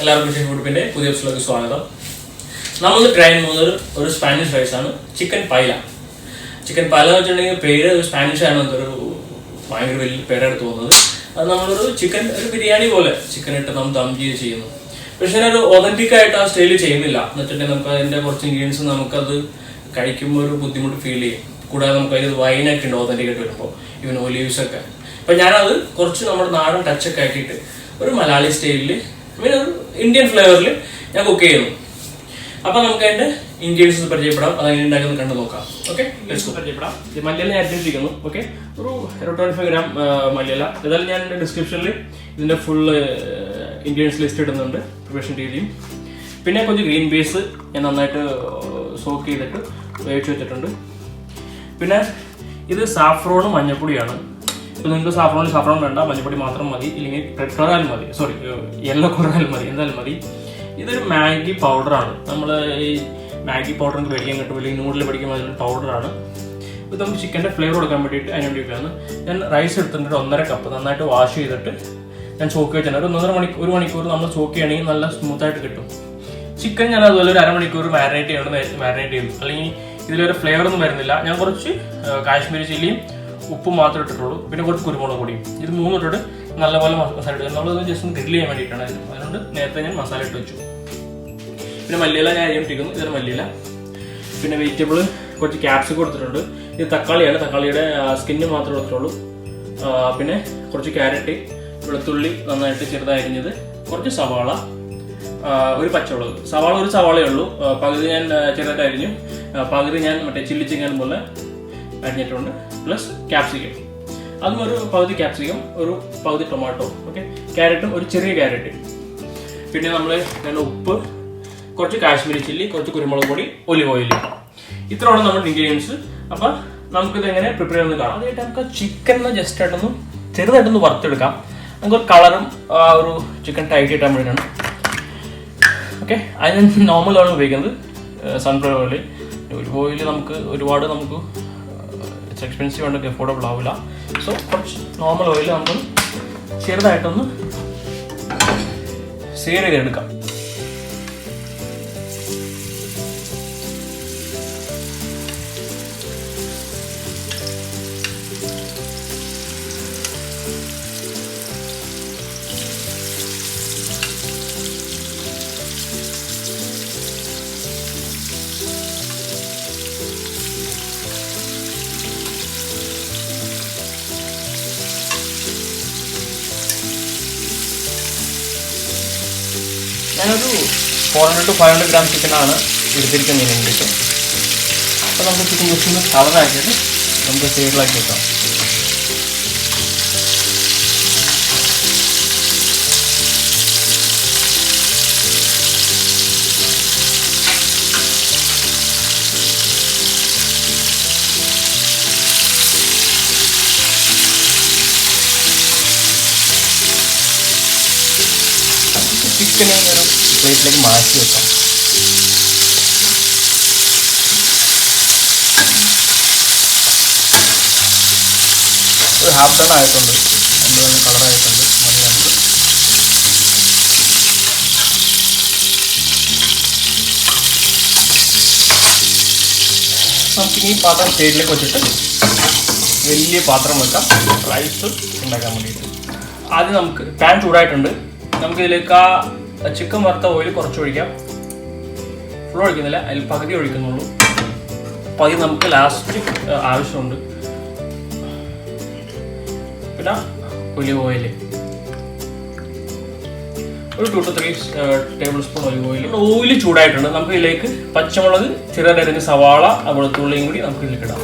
എല്ലാവർക്കും ഫുഡിന്റെ പുതിയ എപ്പിസോഡിലേക്ക് സ്വാഗതം. നമ്മൾ ട്രൈ ചെയ്യുന്നത് ഒരു സ്പാനിഷ് റൈസ് ആണ്, ചിക്കൻ പൈല. ചിക്കൻ പൈല എന്ന് വെച്ചിട്ടുണ്ടെങ്കിൽ പേര് സ്പാനിഷ് ആണ്, ഒരു ഭയങ്കര വലിയ പേരായിട്ട് തോന്നുന്നത്. അത് നമ്മളൊരു ചിക്കൻ ഒരു ബിരിയാണി പോലെ ചിക്കൻ ഇട്ട് നമ്മൾ ദം ചെയ്യുന്നു. പക്ഷേ ഒരു ഒതന്റിക് ആയിട്ട് ആ സ്റ്റൈലിൽ ചെയ്യുന്നില്ല എന്ന് വെച്ചിട്ടുണ്ടെങ്കിൽ നമുക്ക് അതിന്റെ കുറച്ച് ഇൻഗ്രീഡിയൻസ് നമുക്കത് കഴിക്കുമ്പോൾ ഒരു ബുദ്ധിമുട്ട് ഫീൽ ചെയ്യും. കൂടാതെ നമുക്ക് അതിൽ വൈനൊക്കെ ഉണ്ട് ഒതന്റിക് ആയിട്ട് വരുമ്പോൾ, ഈവൻ ഒലീവ്സ് ഒക്കെ. അപ്പം ഞാനത് കുറച്ച് നമ്മുടെ നാടൻ ടച്ചൊക്കെ ആക്കിയിട്ട് ഒരു മലയാളി സ്റ്റൈലിൽ ഒരു ഇന്ത്യൻ ഫ്ലേവറിൽ ഞാൻ കുക്ക് ചെയ്യുന്നു. അപ്പം നമുക്ക് അതിൻ്റെ ഇൻഗ്രീഡിയൻസ് പരിചയപ്പെടാം, അതെങ്ങനെ ഉണ്ടാക്കുന്നത് കണ്ടു നോക്കാം. ഓക്കെ, പരിചയപ്പെടാം. മല്ലിയില ഞാൻ എടുത്തിരിക്കുന്നു. ഓക്കെ, ഒരു 25 ഗ്രാം മല്ലിയില. ഏതായാലും ഞാൻ ഡിസ്ക്രിപ്ഷനിൽ ഇതിൻ്റെ ഫുൾ ഇൻഗ്രീഡിയൻസ് ലിസ്റ്റ് ഇടുന്നുണ്ട്, പ്രിപ്പറേഷൻ രീതിയും. പിന്നെ കുറച്ച് ഗ്രീൻ പീസ് ഞാൻ നന്നായിട്ട് സോക്ക് ചെയ്തിട്ട് വേവിച്ച് വെച്ചിട്ടുണ്ട്. പിന്നെ ഇത് സാഫ്രോണും മഞ്ഞൾപ്പൊടിയാണ്. ഇപ്പോൾ നിങ്ങൾക്ക് സാഫ്രോൺ വേണ്ട, മഞ്ഞൾപ്പൊടി മാത്രം മതി, ഇല്ലെങ്കിൽ റെഡ് കളറായാലും മതി, സോറി യെല്ലോ കളറായാലും മതി, എന്തായാലും മതി. ഇതൊരു മാഗി പൗഡറാണ്. നമ്മൾ ഈ മാഗി പൗഡർ നമുക്ക് മേടിക്കാൻ കിട്ടും, അല്ലെങ്കിൽ നൂഡിൽ മേടിക്കുമ്പോൾ അതിലൊരു പൗഡറാണ്. ഇത് നമുക്ക് ചിക്കൻ്റെ ഫ്ലേവർ കൊടുക്കാൻ വേണ്ടിയിട്ട് അതിന് വേണ്ടിയിട്ടാണ്. ഞാൻ റൈസ് എടുത്തിട്ട് 1.5 കപ്പ് നന്നായിട്ട് വാഷ് ചെയ്തിട്ട് ഞാൻ ചോക്ക് വെച്ചിട്ടുണ്ട്. ഒരു മണിക്കൂർ നമ്മൾ ചോക്ക് ചെയ്യണമെങ്കിൽ നല്ല സ്മൂത്തായിട്ട് കിട്ടും. ചിക്കൻ ഞാൻ അതുപോലെ ഒരു അരമണിക്കൂർ മാരിനേറ്റ് ചെയ്തു, അല്ലെങ്കിൽ ഇതിലൊരു ഫ്ലേവർ ഒന്നും വരുന്നില്ല. ഞാൻ കുറച്ച് കാശ്മീരി ചില്ലിയും ഉപ്പും മാത്രമേ ഇട്ടിട്ടുള്ളൂ, പിന്നെ കുറച്ച് കുരുമുളക് പൊടിയും. ഇത് മൂന്നും ഇട്ടിട്ട് നല്ലപോലെ മസാല ഇട്ട് നമ്മളത് ജസ്റ്റ് ഒന്ന് ഗ്രില്ല് ചെയ്യാൻ വേണ്ടിയിട്ടാണ്. അതുകൊണ്ട് നേരത്തെ ഞാൻ മസാല ഇട്ട് വെച്ചു. പിന്നെ മല്ലിയില ഞാൻ അരിയിട്ടിരിക്കുന്നു, ഇതൊരു മല്ലിയില. പിന്നെ വെജിറ്റബിൾ കുറച്ച് ക്യാപ്സിക്കം കൊടുത്തിട്ടുണ്ട്. ഇത് തക്കാളിയാണ്, തക്കാളിയുടെ സ്കിന്ന് മാത്രമേ എടുത്തിട്ടുള്ളൂ. പിന്നെ കുറച്ച് ക്യാരറ്റ്, വെളുത്തുള്ളി നന്നായിട്ട് ചെറുതായി അരിഞ്ഞത്, കുറച്ച് സവാള, ഒരു പച്ചമുളക്. ഒരു സവാളയേ ഉള്ളൂ, പകുതി ഞാൻ ചെറുതായിട്ട് അരിഞ്ഞു, പകുതി ഞാൻ മറ്റേ ചില്ലി ചിക്കൻ പോലെ അരിഞ്ഞിട്ടുണ്ട്. പ്ലസ് ക്യാപ്സിക്കം, അതും ഒരു പകുതി ക്യാപ്സിക്കം, ഒരു പകുതി ടൊമാറ്റോ. ഓക്കെ, ക്യാരറ്റും ഒരു ചെറിയ ക്യാരറ്റ്. പിന്നെ നമ്മൾ ഉപ്പ്, കുറച്ച് കാശ്മീരി ചില്ലി, കുറച്ച് കുരുമുളക് പൊടി, ഒലിവ് ഓയിൽ. ഇത്രയാണ് നമ്മുടെ ഇൻഗ്രീഡിയൻസ്. അപ്പം നമുക്കിത് എങ്ങനെ പ്രിപ്പയർ ചെയ്യുന്നത് കാണാം. അതായിട്ട് നമുക്ക് ചിക്കൻ ജസ്റ്റ് ആയിട്ടൊന്ന് ചെറുതായിട്ടൊന്ന് വറുത്തെടുക്കാം. നമുക്കൊരു കളറും ഒരു ചിക്കൻ ടൈറ്റ് കിട്ടാൻ വേണ്ടിയിട്ടാണ്. ഓക്കെ, അതിന് നോർമൽ ഓയിൽ ഉപയോഗിക്കുന്നത്, സൺഫ്ലവർ ഓയിൽ. ഒലിവ് ഓയിൽ നമുക്ക് എക്സ്പെൻസീവ് ആയിട്ട് അഫോർഡബിൾ ആവില്ല. സോ കുറച്ച് നോർമൽ ഓയിൽ നമുക്ക് ചെറുതായിട്ടൊന്ന് സീർ ചെയ്തെടുക്കാം. ഞാനൊരു 400 to 500 ഗ്രാം ചിക്കനാണ് എടുത്തിരിക്കുന്നതിന് വേണ്ടിയിട്ട്. അപ്പോൾ നമുക്ക് ചിക്കൻ ജസ്റ്റ് ഒന്ന് കളറാക്കിയിട്ട് നമുക്ക് സൈഡിലാക്കി വെക്കാം. ചിക്കനെ ഒരു പ്ലേറ്റിലേക്ക് മാറ്റി വെക്കാം. ഒരു ഹാഫ് ടൺ ആയിട്ടുണ്ട്, എന്തുകൊണ്ട് കളറായിട്ടുണ്ട്. മതി നമുക്ക്. നമുക്കിനി പാത്രം സൈഡിലേക്ക് വെച്ചിട്ട് വലിയ പാത്രം വെക്കാം റൈസ് ഉണ്ടാക്കാൻ വേണ്ടിയിട്ട്. ആദ്യം നമുക്ക് പാൻ ചൂടായിട്ടുണ്ട്. നമുക്കിതിലേക്ക് ആ ചിക്കൻ വറുത്ത ഓയിൽ കുറച്ച് ഒഴിക്കാം. ഫുൾ ഒഴിക്കുന്നില്ല, അതിൽ പകുതി ഒഴിക്കുന്നുള്ളൂ. പകുതി നമുക്ക് ലാസ്റ്റ് ആവശ്യമുണ്ട്. പിന്നെ ഒലിവ് ഓയിൽ ഒരു 2 to 3 table spoon olive oil. Oil ചൂടായിട്ടുണ്ട്. നമുക്ക് ഇതിലേക്ക് പച്ചമുളക്, ചെറുതായിട്ട് അരിഞ്ഞ സവാള, വെളുത്തുള്ളിയും കൂടി നമുക്ക് ഇതിലേക്ക് ഇടാം.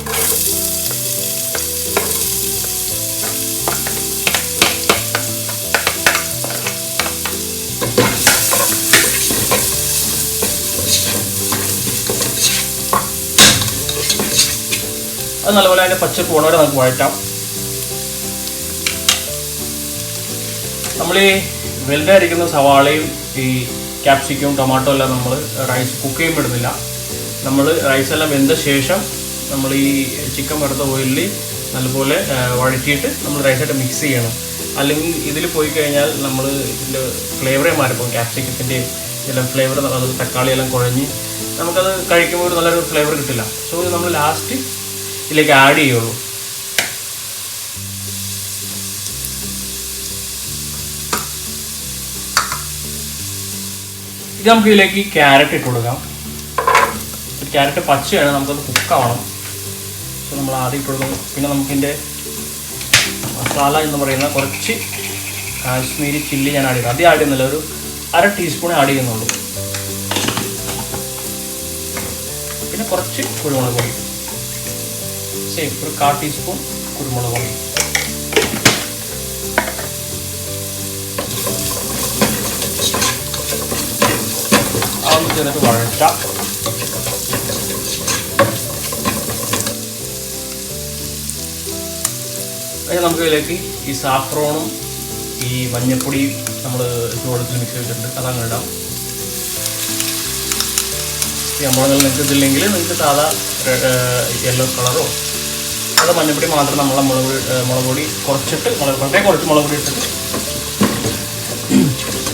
അത് നല്ലപോലെ അതിൻ്റെ പച്ച പോണവരെ നമുക്ക് വഴറ്റാം. നമ്മൾ ഈ വെൽഡായിരിക്കുന്ന സവാളയും ഈ ക്യാപ്സിക്കവും ടൊമാറ്റോ എല്ലാം നമ്മൾ റൈസ് കുക്ക് ചെയ്യുമ്പോൾ ഇടുന്നില്ല. നമ്മൾ റൈസെല്ലാം വെന്ത ശേഷം നമ്മൾ ഈ ചിക്കൻ വറുത്ത ഓയിലിൽ നല്ലപോലെ വഴറ്റിയിട്ട് നമ്മൾ റൈസായിട്ട് മിക്സ് ചെയ്യണം. അല്ലെങ്കിൽ ഇതിൽ പോയി കഴിഞ്ഞാൽ നമ്മൾ ഇതിൻ്റെ ഫ്ലേവറേ മാറിപ്പോകും. ക്യാപ്സിക്കത്തിൻ്റെയും ഇതെല്ലാം ഫ്ലേവർ, അത് തക്കാളിയെല്ലാം കുഴഞ്ഞ് നമുക്കത് കഴിക്കുമ്പോൾ ഒരു നല്ലൊരു ഫ്ലേവർ കിട്ടില്ല. സോ ഇത് നമ്മൾ ലാസ്റ്റ് ഇതിലേക്ക് ആഡ് ചെയ്യുള്ളൂ. ഇത് നമുക്ക് ഇതിലേക്ക് ക്യാരറ്റ് ഇട്ട് കൊടുക്കാം. ക്യാരറ്റ് പച്ചയാണ്, നമുക്കത് കുക്കാവണം. സോ നമ്മൾ ആദ്യം ഇട്ട് കൊടുക്കും. പിന്നെ നമുക്കിതിൻ്റെ മസാല എന്ന് പറയുന്ന കുറച്ച് കാശ്മീരി ചില്ലി ഞാൻ ആഡ് ചെയ്യുന്നു. ആദ്യം ആഡ് ചെയ്യുന്നില്ല, ഒരു 1/2 ടീസ്പൂൺ ആഡ് ചെയ്യുന്നുള്ളൂ. പിന്നെ കുറച്ച് കുരുമുളക് പൊടി, സെയിം ഒരു 1/4 ടീസ്പൂൺ കുരുമുളക് പൊടി. അതൊന്ന് ചേർത്ത് വഴറ്റാം. അതിന് നമുക്ക് ഇതിലേക്ക് ഈ സാഫ്രോണും ഈ മഞ്ഞപ്പൊടിയും നമ്മൾ ചൂടത്തിൽ മിക്സ് ചെയ്തിട്ടുണ്ട്, അതങ്ങനെ ഇടാം. ഈ നമ്മളതിൽ നിങ്ങൾക്ക് ഇതില്ലെങ്കിൽ നിങ്ങൾക്ക് സാധാ യെല്ലോ കളറോ അത് മഞ്ഞപ്പൊടി മാത്രം നമ്മളെ മുളക് പൊടി കുറച്ചിട്ട് വളരെ കുറച്ച് മുളക് പൊടി ഇട്ടിട്ട്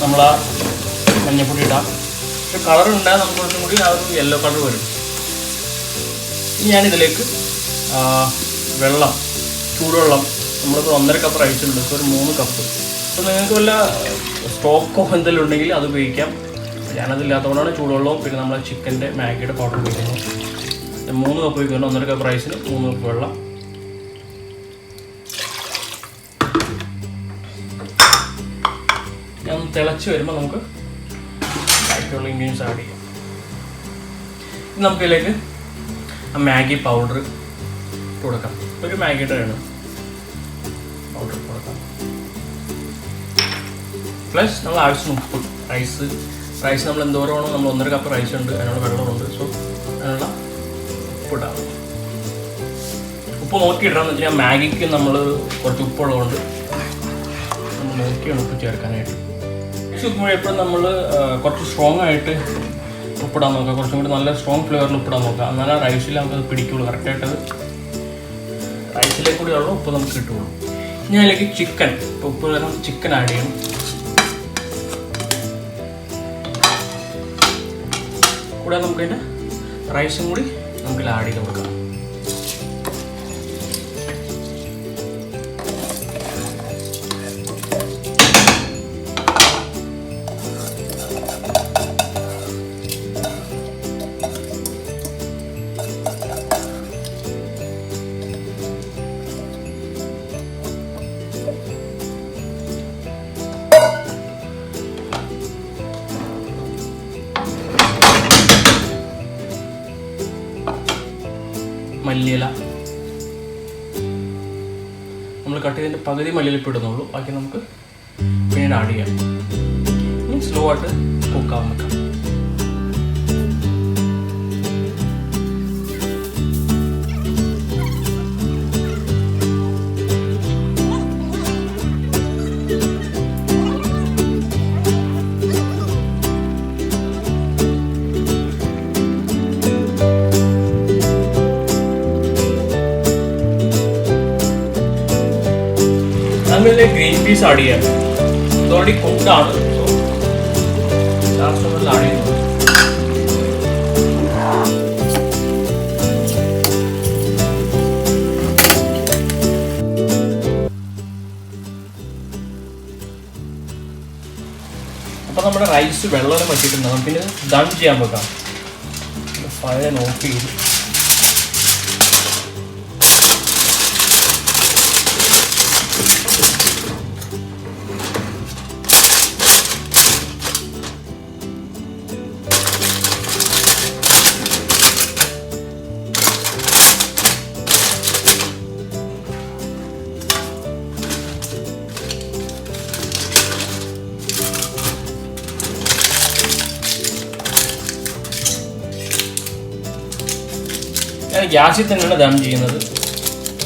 നമ്മളാ മഞ്ഞപ്പൊടി ഇടാം. ഒരു കളർ ഉണ്ടായാൽ നമുക്ക് കുറച്ചും കൂടി ആ ഒരു യെല്ലോ കളർ വരും. ഇനി ഞാനിതിലേക്ക് വെള്ളം, ചൂടുവെള്ളം, നമ്മളിപ്പോൾ 1.5 കപ്പ് റൈസ് ഉണ്ട്, ഇപ്പോൾ ഒരു 3 കപ്പ്. അപ്പോൾ നിങ്ങൾക്ക് വല്ല സ്റ്റോക്കോ എന്തെങ്കിലും ഉണ്ടെങ്കിൽ അത് ഉപയോഗിക്കാം. ഞാനതില്ലാത്തതുകൊണ്ടാണ് ചൂടുവെള്ളവും പിന്നെ നമ്മളെ ചിക്കൻ്റെ മാഗിയുടെ പൗഡർ ഉപയോഗിക്കുന്നത്. 3 കപ്പ് ഉപയോഗിക്കുന്നു. 1.5 കപ്പ് റൈസിന് 3 കപ്പ് വെള്ളം. ഞാൻ തിളച്ച് വരുമ്പോൾ നമുക്ക് ബാക്കിയുള്ള ഇൻഗ്രീഡിയൻസ് ആഡ് ചെയ്യാം. ഇനി നമുക്കിതിലേക്ക് ആ മാഗി പൗഡർ ഇട്ട് കൊടുക്കാം. ഒരു മാഗിയുടെ ആണ് പൗഡർ ഇട്ട് കൊടുക്കാം. പ്ലസ് നമ്മൾ ആവശ്യത്തിന് ഉപ്പ്. റൈസ് നമ്മൾ എന്തോരമാണോ, നമ്മൾ 1.5 കപ്പ് റൈസ് ഉണ്ട്, അതിനുള്ള വെള്ളമുണ്ട്. സോ അതിനുള്ള ഉപ്പ് ഇടാം. ഉപ്പ് നോക്കി ഇടണമെന്ന് വെച്ചാൽ മാഗിക്ക് നമ്മൾ കുറച്ച് ഉപ്പുള്ളതുകൊണ്ട് നമ്മൾ നോക്കിയാണ് ഉപ്പ് ചേർക്കാനായിട്ട്. ഉപ്പുമ്പോഴെപ്പോഴും നമ്മൾ കുറച്ച് സ്ട്രോങ് ആയിട്ട് ഉപ്പിടാൻ നോക്കുക, കുറച്ചും കൂടി നല്ല സ്ട്രോങ് ഫ്ലേവറിൽ ഉപ്പിടാൻ നോക്കുക. എന്നാലും റൈസിൽ നമുക്കത് പിടിക്കുള്ളൂ, കറക്റ്റായിട്ടത് റൈസിലേക്ക് കൂടിയുള്ള ഉപ്പ് നമുക്ക് കിട്ടുള്ളൂ. ഇനി അതിലേക്ക് ചിക്കൻ, ഇപ്പോൾ ഉപ്പ് കാരണം ചിക്കൻ ആഡ് ചെയ്യണം. കൂടെ നമുക്കതിൻ്റെ റൈസും കൂടി നമുക്കിൽ ആഡ് ചെയ്ത് കൊടുക്കാം. മല്ലിയില നമ്മൾ കട്ട് ചെയ്തതിൻ്റെ പകുതി മല്ലിയില ഇടുന്നുള്ളൂ, ബാക്കി നമുക്ക് പിന്നീട് ആഡ് ചെയ്യാം. ഇനി സ്ലോ ആയിട്ട് കുക്കാവാൻ വെക്കാം. നമ്മളിലെ ഗ്രീൻ പീസ് ആഡ് ചെയ്യാം. ഇത് ഓൾറെഡി കുക്കാണ്, സോ ലാസ്റ്റ് നമ്മൾ ആഡ് ചെയ്യുന്നു. അപ്പോൾ നമ്മുടെ റൈസ് വെള്ളം വറ്റിയിട്ടുണ്ട്. നമുക്കിത് ദം ചെയ്യാൻ വെക്കാം. ഫയർ ഓഫ് ചെയ്ത് ഞാൻ ഗ്യാസിൽ തന്നെയാണ് ദം ചെയ്യുന്നത്.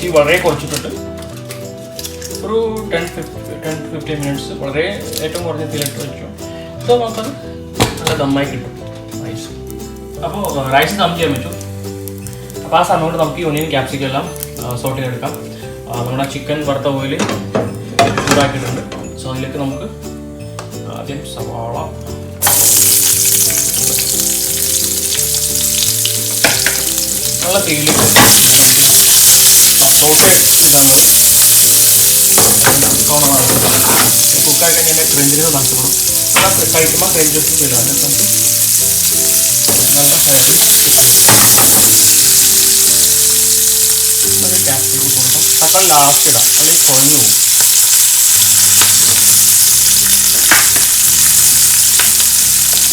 ഈ വളരെ കുറച്ചിട്ടിട്ട് ഒരു 10-15 മിനിറ്റ്സ് വളരെ ഏറ്റവും കുറഞ്ഞ തീയിലിട്ട് വെച്ചു. സോ നമുക്കത് നല്ല ദമ്മായി കിട്ടും റൈസ്. അപ്പോൾ റൈസ് ദം ചെയ്യാൻ വെച്ചു. അപ്പോൾ ആ സമയം കൊണ്ട് നമുക്ക് ഈ ഒനിയൻ ക്യാപ്സിക്കം എല്ലാം സോട്ട് ചെയ്തെടുക്കാം. നമ്മുടെ ചിക്കൻ വറുത്ത ഓയിൽ ചൂടാക്കിയിട്ടുണ്ട്. സോ അതിലേക്ക് നമുക്ക് ആദ്യം സവാള, നല്ല തീയിലേക്ക് കുക്കായി കഴിഞ്ഞാൽ ക്രഞ്ചിന് നഷ്ടപ്പെടും. കഴിക്കുമ്പോൾ ക്രഞ്ചസ് വരും. അതിനെ നമുക്ക് നല്ല ഫ്രൈഡ് ഒരു ക്യാപ്സിക്കം കൊടുക്കാം. തക്കാളി ലാസ്റ്റ് ഇടാം, അല്ലെങ്കിൽ കുഴഞ്ഞു പോകും.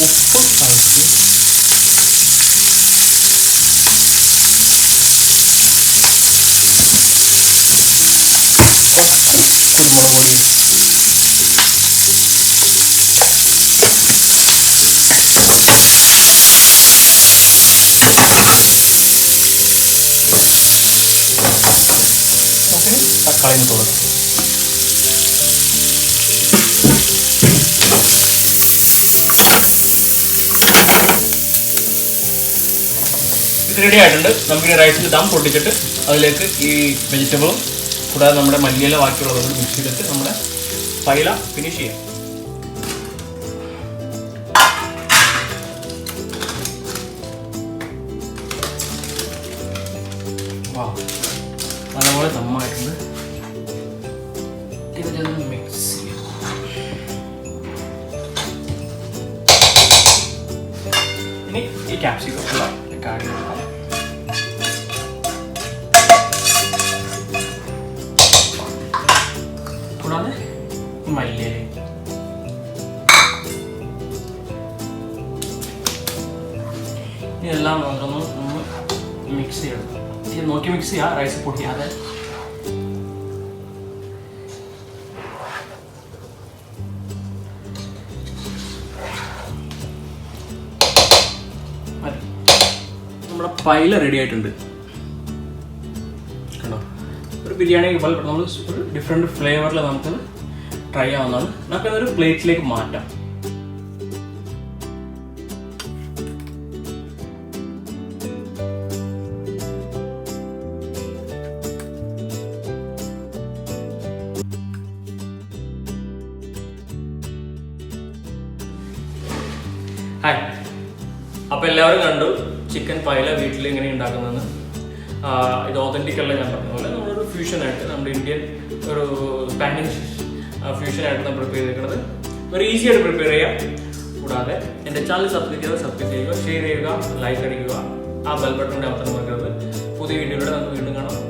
ഉപ്പ് കഴിച്ച് കുരുമുളക് പൊടി, തക്കാളി ഇട്ട് കൊടുക്കാം. ഇത് റെഡി ആയിട്ടുണ്ട്. നമുക്കിനി റൈസിൽ ദം പൊട്ടിച്ചിട്ട് അതിലേക്ക് ഈ വെജിറ്റബിളും കൂടാതെ നമ്മുടെ മല്ലിയില ബാക്കിയുള്ളതും മിക്സ് ചെയ്തിട്ട് നമ്മുടെ പൈല ഫിനിഷ് ചെയ്യാം. നല്ലപോലെ ദമ്മായിട്ടുണ്ട്. ഇതിലൊന്ന് മിക്സ് ചെയ്യാം. ഇനി ഈ ക്യാപ്സിക്കം കാടി കൊടുക്കാം. കൂടാതെ മല്ലിയില, ഇതെല്ലാം നമുക്കൊന്ന് മിക്സ് ചെയ്യണം. നോക്കി മിക്സ് ചെയ്യാം, റൈസ് പൊട്ടിയാതെ. നമ്മുടെ പൈല റെഡി ആയിട്ടുണ്ട്. കണ്ടോ, ഒരു ബിരിയാണി പോലെ നമ്മൾ ഒരു ഡിഫറെൻറ്റ് ഫ്ലേവറിൽ നമുക്ക് ട്രൈ ആവുന്നതാണ്. നമുക്കതൊരു പ്ലേറ്റിലേക്ക് മാറ്റാം. ഹായ്, അപ്പോൾ എല്ലാവരും കണ്ടു ചിക്കൻ പൈല വീട്ടിൽ എങ്ങനെ ഉണ്ടാക്കുന്നതെന്ന്. ഇത് ഓതൻറ്റിക് അല്ല, ഞാൻ പറഞ്ഞ പോലെ നമ്മളൊരു ഫ്യൂഷനായിട്ട്, നമ്മുടെ ഇന്ത്യൻ ഒരു സ്പാനിഷ് ഫ്യൂഷനായിട്ട് നമ്മൾ പ്രിപ്പയർ ചെയ്തിരിക്കുന്നത്. ഒരു ഈസി ആയിട്ട് പ്രിപ്പയർ ചെയ്യാം. കൂടാതെ എൻ്റെ ചാനൽ സബ്സ്ക്രൈബ് ചെയ്യുക, ഷെയർ ചെയ്യുക, ലൈക്ക് അടിക്കുക, ആ ബെൽ ബട്ടൺ അമർത്താൻ മറക്കരുത്. പുതിയ വീഡിയോയിലൂടെ നമുക്ക് വീണ്ടും കാണാം.